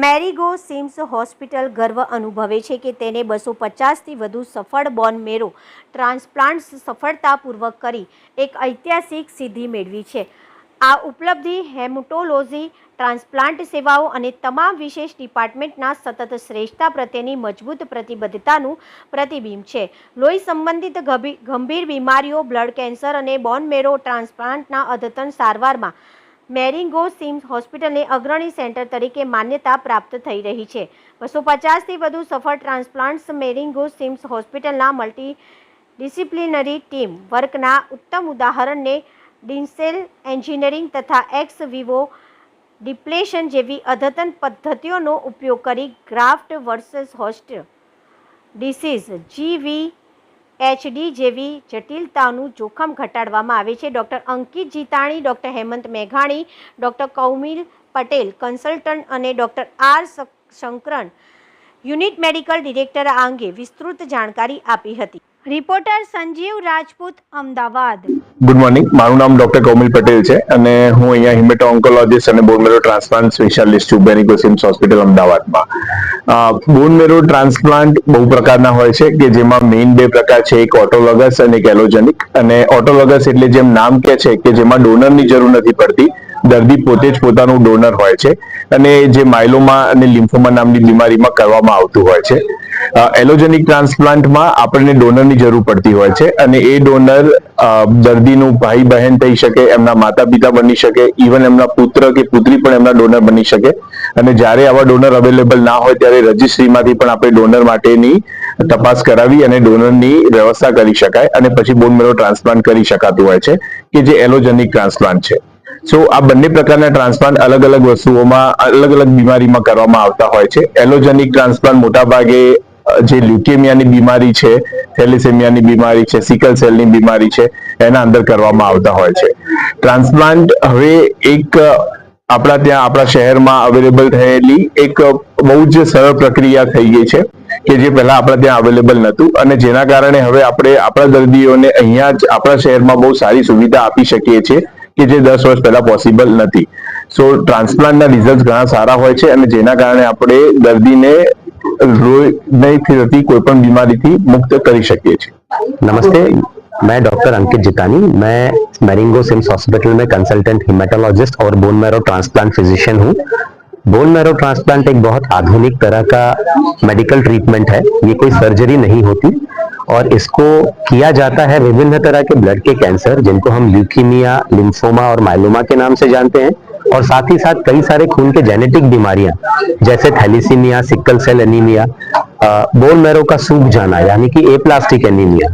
મેરીગો seems hospital ગર્વ અનુભવે છે કે તેને 250થી વધુ સફળ બોન મેરો ટ્રાન્સપ્લાન્ટ્સ સફળતાપૂર્વક કરી એક ઐતિહાસિક સિદ્ધિ મેળવી છે. આ ઉપલબ્ધિ હેમેટોલોજી, ટ્રાન્સપ્લાન્ટ સેવાઓ અને તમામ વિશેષ ડિપાર્ટમેન્ટના સતત શ્રેષ્ઠતા પ્રત્યેની મજબૂત પ્રતિબદ્ધતાનું પ્રતિબિંબ છે. લોહી સંબંધિત ગંભીર બીમારીઓ, બ્લડ કેન્સર અને બોન મેરો ટ્રાન્સપ્લાન્ટના અદ્યતન સારવારમાં મેરીગો સિમ્સ હોસ્પિટલને અગ્રણી સેન્ટર તરીકે માન્યતા પ્રાપ્ત થઈ રહી છે. 250થી વધુ સફળ ટ્રાન્સપ્લાન્ટ્સ મેરીગો સિમ્સ હોસ્પિટલના મલ્ટીડિસિપ્લિનરી ટીમ વર્કના ઉત્તમ ઉદાહરણને ડીસેલ એન્જિનિયરિંગ તથા એક્સ વિવો ડિપ્લેશન જેવી અદ્યતન પદ્ધતિઓનો ઉપયોગ કરી graft versus host disease GVHD જેવી જટિલતાનું જોખમ ઘટાડવામાં આવે છે. ડૉક્ટર અંકિત જીતાણી, ડૉક્ટર હેમંત મેઘાણી, ડૉક્ટર કૌમિલ પટેલ કન્સલ્ટન્ટ અને doctor R Shankaran unit medical director આ અંગે વિસ્તૃત જાણકારી આપી હતી. Reporter Sanjeev Rajput, Ahmedabad. Good morning, મારું નામ ડોક્ટર કૌમિલ પટેલ છે અને હું અહીંયા હિમેટો ઓન્કોલોજીસ્ટ અને બોન મેરો ટ્રાન્સપ્લાન્ટ સ્પેશિયાલિસ્ટ છું મેરીગો સિમ્સ હોસ્પિટલ અમદાવાદમાં. બોન મેરો ટ્રાન્સપ્લાન્ટ બહુ પ્રકારના હોય છે કે જેમાં મેઇન બે પ્રકાર છે, એક ઓટોલોગસ અને એક એલોજેનિક. અને ઓટોલોગસ એટલે જેમ નામ કહે છે કે જેમાં ડોનરની જરૂર નથી પડતી, દર્દી પોતે જ પોતાનું ડોનર હોય છે અને જે માયલોમા અને લિમ્ફોમા નામની બીમારીમાં કરવામાં આવતું હોય છે. એલોજેનિક ટ્રાન્સપ્લાન્ટમાં આપણને ડોનરની જરૂર પડતી હોય છે અને એ ડોનર દર્દીનું ભાઈ બહેન થઈ શકે, એમના માતા પિતા બની શકે, ઇવન એમના પુત્ર કે પુત્રી પણ એમના ડોનર બની શકે. અને જ્યારે આવા ડોનર અવેલેબલ ના હોય ત્યારે રજિસ્ટ્રીમાંથી પણ આપણે ડોનર માટેની તપાસ કરાવી અને ડોનરની વ્યવસ્થા કરી શકાય અને પછી બોન મેરો ટ્રાન્સપ્લાન્ટ કરી શકાતું હોય છે કે જે એલોજેનિક ટ્રાન્સપ્લાન્ટ છે. સો આ બંને પ્રકારના ટ્રાન્સપ્લાન્ટ અલગ અલગ વસ્તુઓમાં અલગ અલગ બીમારીમાં કરવામાં આવતા હોય છે. એલોજેનિક ટ્રાન્સપ્લાન્ટ મોટા ભાગે જે લ્યુકેમિયાની બીમારી છે, થેલેસેમિયાની બીમારી છે, સિકલ સેલની બીમારી છે, એના અંદર કરવામાં આવતા હોય છે. ટ્રાન્સપ્લાન્ટ હવે એક આપણા શહેરમાં અવેલેબલ થયેલી એક બહુ જ સરળ પ્રક્રિયા થઈ ગઈ છે કે જે પહેલા આપણા ત્યાં અવેલેબલ નહોતું અને જેના કારણે હવે આપણે આપણા દર્દીઓને અહીંયા જ આપણા શહેરમાં બહુ સારી સુવિધા આપી શકીએ છીએ કે જે 10 વર્ષ પહેલા પોસિબલ નથી. સો ટ્રાન્સપ્લાન્ટના રિઝલ્ટ ઘણા સારા હોય છે અને જેના કારણે આપણે દર્દીને नहीं थी कोई पण बीमारी थी मुक्त कर सके. नमस्ते, मैं डॉक्टर अंकित जितानी, मैं मैरिंगो सिम्स हॉस्पिटल में कंसल्टेंट हिमेटोलॉजिस्ट और बोन मैरो ट्रांसप्लांट फिजिशियन हूँ. बोन मैरो ट्रांसप्लांट एक बहुत आधुनिक तरह का मेडिकल ट्रीटमेंट है. ये कोई सर्जरी नहीं होती और इसको किया जाता है विभिन्न तरह के ब्लड के कैंसर जिनको हम ल्यूकीमिया, लिम्फोमा और माइलोमा के नाम से जानते हैं, और साथ ही साथ कई सारे खून के जेनेटिक बीमारियां जैसे thalassemia, sickle cell anaemia, bone marrow का सूख जाना यानी कि एप्लास्टिक एनीमिया,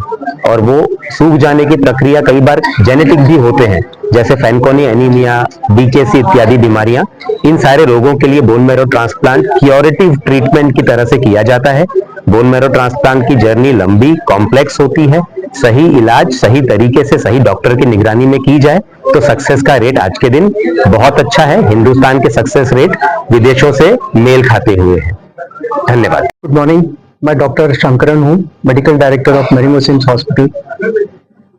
और वो सूख जाने की प्रक्रिया कई बार जेनेटिक भी होते हैं जैसे फैनकोनी एनीमिया, BKC इत्यादि बीमारियां. इन सारे रोगों के लिए bone marrow transplant curative treatment की तरह से किया जाता है. बोन मैरो ट्रांसप्लांट की जर्नी लंबी, कॉम्प्लेक्स होती है. सही इलाज सही तरीके से सही डॉक्टर की निगरानी में की जाए तो सक्सेस का रेट आज के दिन बहुत अच्छा है. हिंदुस्तान के सक्सेस रेट विदेशों से मेल खाते हुए हैं. धन्यवाद. गुड मॉर्निंग, मैं डॉक्टर शंकरन हूँ, medical director of Marengo CIMS hospital.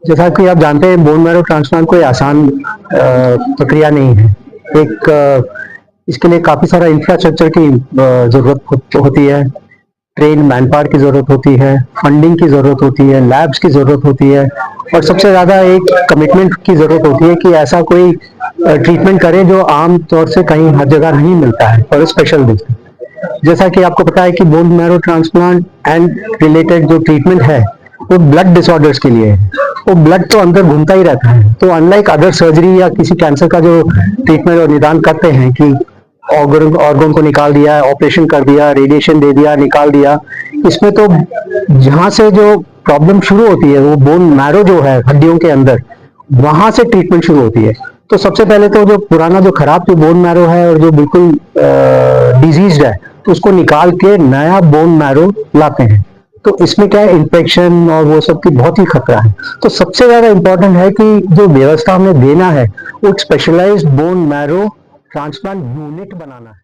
जैसा कि आप जानते हैं, बोन मैरो ट्रांसप्लांट कोई आसान प्रक्रिया नहीं है. इसके लिए काफी सारा इंफ्रास्ट्रक्चर की जरूरत होती है, ट्रेन मैन पावर की जरूरत होती है, फंडिंग की जरूरत होती है, लैब्स की जरूरत होती है, और सबसे ज्यादा एक कमिटमेंट की जरूरत होती है कि ऐसा कोई ट्रीटमेंट करें जो आम तौर से कहीं हर जगह नहीं मिलता है फॉर स्पेशल रीजन. जैसा कि आपको पता है कि bone marrow transplant and related जो ट्रीटमेंट है वो ब्लड डिसऑर्डर्स के लिए है. वो ब्लड तो अंदर घूमता ही रहता है. तो अनलाइक अदर सर्जरी या किसी कैंसर का जो ट्रीटमेंट और निदान करते हैं कि ऑर्गन को निकाल दिया, ऑपरेशन कर दिया, रेडिएशन दे दिया, निकाल दिया, इसमें तो जहां से जो प्रॉब्लम शुरू होती है वो बोन मैरो जो है हड्डियों के अंदर, वहां से ट्रीटमेंट शुरू होती है. तो सबसे पहले तो जो पुराना जो खराब जो बोन मैरो है और जो बिल्कुल डिजीज्ड है तो उसको निकाल के नया बोन मैरो लाते हैं. तो इसमें क्या है, इन्फेक्शन और वो सब की बहुत ही खतरा है. तो सबसे ज्यादा इंपॉर्टेंट है कि जो व्यवस्था हमें देना है वो एक specialised bone marrow transplant unit बनाना है.